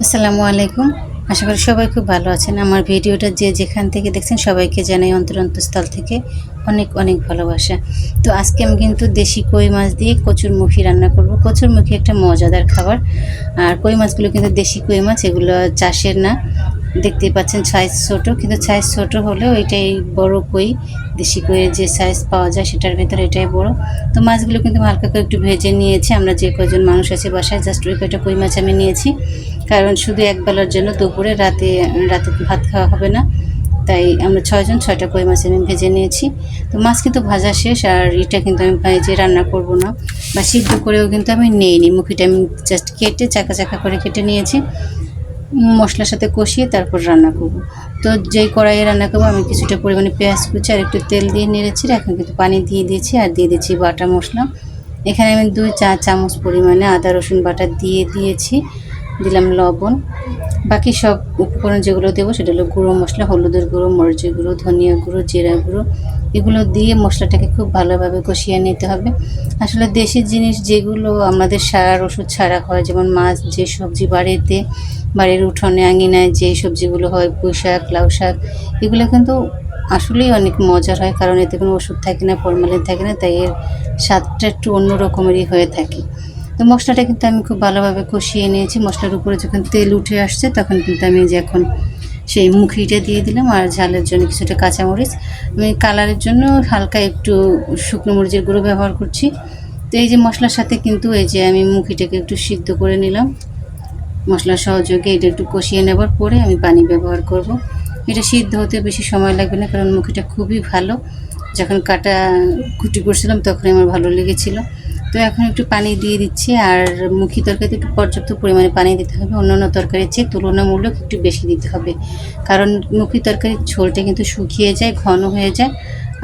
আসসালামু আলাইকুম। আশা করি সবাই খুব ভালো আছেন। আমার ভিডিওটা যে যেখান থেকে দেখছেন সবাইকে জানাই অন্তরস্থল থেকে অনেক অনেক ভালোবাসা। তো আজকে আমি কিন্তু দেশি কই মাছ দিয়ে কচুরমুখী রান্না করব। কচুরমুখী একটা মজাদার খাবার। আর কই মাছগুলো কিন্তু দেশি কই মাছ, এগুলো চাষের না। দেখতেই পাচ্ছেন সাইজ ছোট, কিন্তু সাইজ ছোট হলেও এটাই বড় কই। দেশি কইয়ের যে সাইজ পাওয়া যায় সেটার ভেতরে এটাই বড়। তো মাছগুলো কিন্তু হালকা করে একটু ভেজে নিয়েছি। আমরা যে কয়জন মানুষ আছি বাসায়, জাস্ট ওই কয়টা কই মাছ আমি নিয়েছি। কারণ শুধু একবেলার জন্য, দুপুরে রাতে রাতে ভাত খাওয়া হবে না, তাই আমরা 6 জন 6টা কই মাছ আমি ভেজে নিয়েছি। তো মাছ কিন্তু ভাজা শেষ, আর এটা কিন্তু আমি ভেজে রান্না করব না বা সিদ্ধ করেও কিন্তু আমি নেইনি। মুখিটা আমি জাস্ট কেটে চাকা চাকা করে কেটে নিয়েছি, মশলার সাথে কষিয়ে তারপর রান্না করব। তো যেই কড়াইয়ে রান্না করবো আমি কিছুটা পরিমাণে পেঁয়াজ কুচি আর একটু তেল দিয়ে নেড়েছি। এখন কিন্তু পানি দিয়ে দিয়েছি আর দিয়ে দিচ্ছি বাটা মশলা। এখানে আমি 2 চা চামচ পরিমাণে আদা রসুন বাটা দিয়ে দিয়েছি, দিলাম লবণ। বাকি সব উপকরণ যেগুলো দেবো সেটা হলো গুঁড়ো মশলা, হলুদের গুঁড়ো, মরিচের গুঁড়ো, ধনিয়া গুঁড়ো, জিরা গুঁড়ো। এগুলো দিয়ে মশলাটাকে খুব ভালোভাবে কষিয়ে নিতে হবে। আসলে দেশি জিনিস যেগুলো আমাদের সার ওষুধ ছাড়া হয়, যেমন মাছ, যে সবজি বাড়ির উঠোনে আঙিনায় যে সবজিগুলো হয়, পুঁই শাক, লাউ শাক, এগুলো কিন্তু আসলেই অনেক মজার হয়, কারণ এতে কোনো ওষুধ থাকে না, ফরমালিন থাকে না, তাই এর স্বাদটা একটু অন্য রকমেরই হয়ে থাকে। তো মশলাটা কিন্তু আমি খুব ভালোভাবে কষিয়ে নিয়েছি। মশলার উপরে যখন তেল উঠে আসছে তখন কিন্তু আমি যে এখন সেই মুখিটা দিয়ে দিলাম, আর ঝালের জন্য কিছুটা কাঁচামরিচ, আমি কালারের জন্য হালকা একটু শুকনো মরিচের গুঁড়ো ব্যবহার করছি। তো এই যে মশলার সাথে কিন্তু এই যে আমি মুখিটাকে একটু সিদ্ধ করে নিলাম। মশলার সহযোগে এটা একটু কষিয়ে নেবার পরে আমি পানি ব্যবহার করব। এটা সিদ্ধ হতে বেশি সময় লাগবে না, কারণ মুখিটা খুবই ভালো। যখন কুটি করছিলাম তখনই আমার ভালো লেগেছিলো। তো এখন একটু পানি দিয়ে দিচ্ছি, আর মুখি তরকারিতে একটু পর্যাপ্ত পরিমাণে পানি দিতে হবে। অন্যান্য তরকারির চেয়ে তুলনামূলক একটু বেশি দিতে হবে, কারণ মুখি তরকারির ঝোলটা কিন্তু শুকিয়ে যায়, ঘন হয়ে যায়।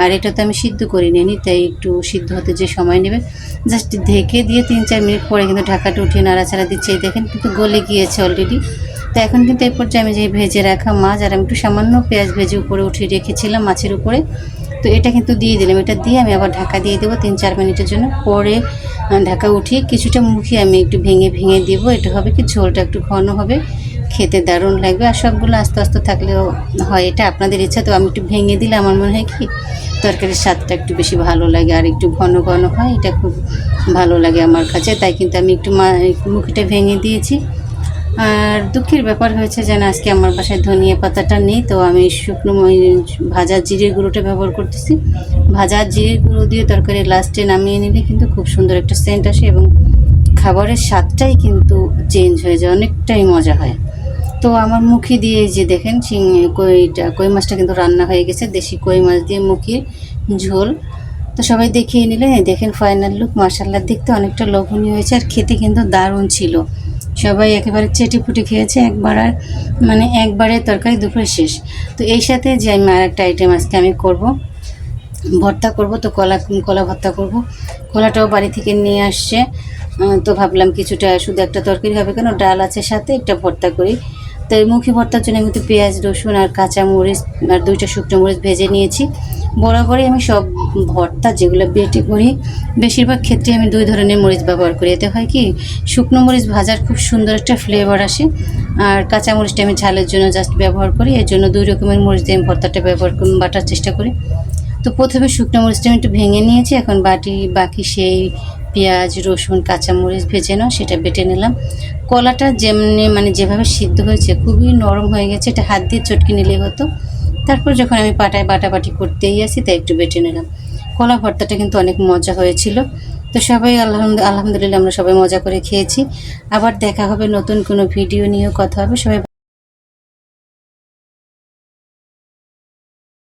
আর এটা তো আমি সিদ্ধ করে নিই, তাই একটু সিদ্ধ হতে যে সময় নেবে, জাস্ট ঢেকে দিয়ে 3-4 মিনিট পরে কিন্তু ঢাকাটা উঠিয়ে নাড়াচাড়া দিচ্ছে। এই দেখেন কিন্তু গলে গিয়েছে অলরেডি। তো এখন কিন্তু এই পর্যায়ে আমি যে ভেজে রাখা মাছ, আর আমি একটু সামান্য পেঁয়াজ ভেজে উপরে উঠিয়ে রেখেছিলাম মাছের উপরে, তো এটা কিন্তু দিয়ে দিলাম। এটা দিয়ে আমি আবার ঢাকা দিয়ে দেবো 3-4 মিনিটের জন্য। পরে ঢাকা উঠিয়ে কিছুটা মুখি আমি একটু ভেঙে ভেঙে দেবো। এটা হবে কি, ঝোলটা একটু ঘন হবে, খেতে দারুণ লাগবে। আর সবগুলো আস্তে আস্তে থাকলেও হয়, এটা আপনাদের ইচ্ছা। তো আমি একটু ভেঙে দিলে আমার মনে হয় কি তরকারির স্বাদটা একটু বেশি ভালো লাগে, আর একটু ঘন ঘন হয়, এটা খুব ভালো লাগে আমার কাছে। তাই কিন্তু আমি একটু মুখিটা ভেঙে দিয়েছি। আর দুঃখের ব্যাপার হয়েছে যেন আজকে আমার বাসায় ধনিয়া পাতাটা নেই, তো আমি শুকনো ভাজা জিরের গুঁড়োটা ব্যবহার করতেছি। ভাজা জিরের গুঁড়ো দিয়ে তরকারি লাস্টে নামিয়ে নিলে কিন্তু খুব সুন্দর একটা সেন্ট আসে, এবং খাবারের স্বাদটাই কিন্তু চেঞ্জ হয়ে যায়, অনেকটাই মজা হয়। তো আমার মুখি দিয়ে যে দেখেন কই মাছটা কিন্তু রান্না হয়ে গেছে, দেশি কই মাছ দিয়ে মুখির ঝোল। তো সবাই দেখিয়ে নিলেন, দেখেন ফাইনাল লুক। মাশাআল্লাহ, দেখতে অনেকটা লোভনীয় হয়েছে, আর খেতে কিন্তু দারুণ ছিল। সবাই একেবারে চেটেপুটে খেয়েছে, একবারে তরকারি দুপুরে শেষ। তো এই সাথে যে আমি আর একটা আইটেম আজকে আমি করব, ভর্তা করব। তো কলা ভর্তা করব। কলাটাও বাড়ি থেকে নিয়ে আসছে। তো ভাবলাম কিছুটা, শুধু একটা তরকারি হবে কেন, ডাল আছে সাথে, একটা ভর্তা করি। তো এই মুখি ভর্তার জন্য আমি তো পেঁয়াজ, রসুন আর কাঁচা মরিচ আর 2টা শুকনো মরিচ ভেজে নিয়েছি। বরাবরই আমি সব ভর্তা যেগুলো বেটে করি, বেশিরভাগ ক্ষেত্রে আমি 2 ধরনের মরিচ ব্যবহার করি। এতে হয় কি, শুকনো মরিচ ভাজার খুব সুন্দর একটা ফ্লেভার আসে, আর কাঁচা মরিচটা আমি ঝালের জন্য জাস্ট ব্যবহার করি। এর জন্য 2 রকমের মরিচ দিয়ে আমি ভর্তাটা বাটার চেষ্টা করি। তো প্রথমে শুকনো মরিচটা আমি একটু ভেঙে নিয়েছি, এখন বাকি সেই পেঁয়াজ, রসুন, কাঁচামরিচ ভেজে নাও সেটা বেটে নিলাম। কলাটা যেভাবে সিদ্ধ হয়েছে খুবই নরম হয়ে গেছে, এটা হাত দিয়ে চটকে নিলেই হতো। তারপর যখন আমি পাটায় বাটাবাটি করতেই আসি, তাই একটু বেটে নিলাম। কলা ভর্তাটা কিন্তু অনেক মজা হয়েছিল। তো সবাই আলহামদুলিল্লাহ আমরা সবাই মজা করে খেয়েছি। আবার দেখা হবে নতুন কোনো ভিডিও নিয়েও কথা হবে। সবাই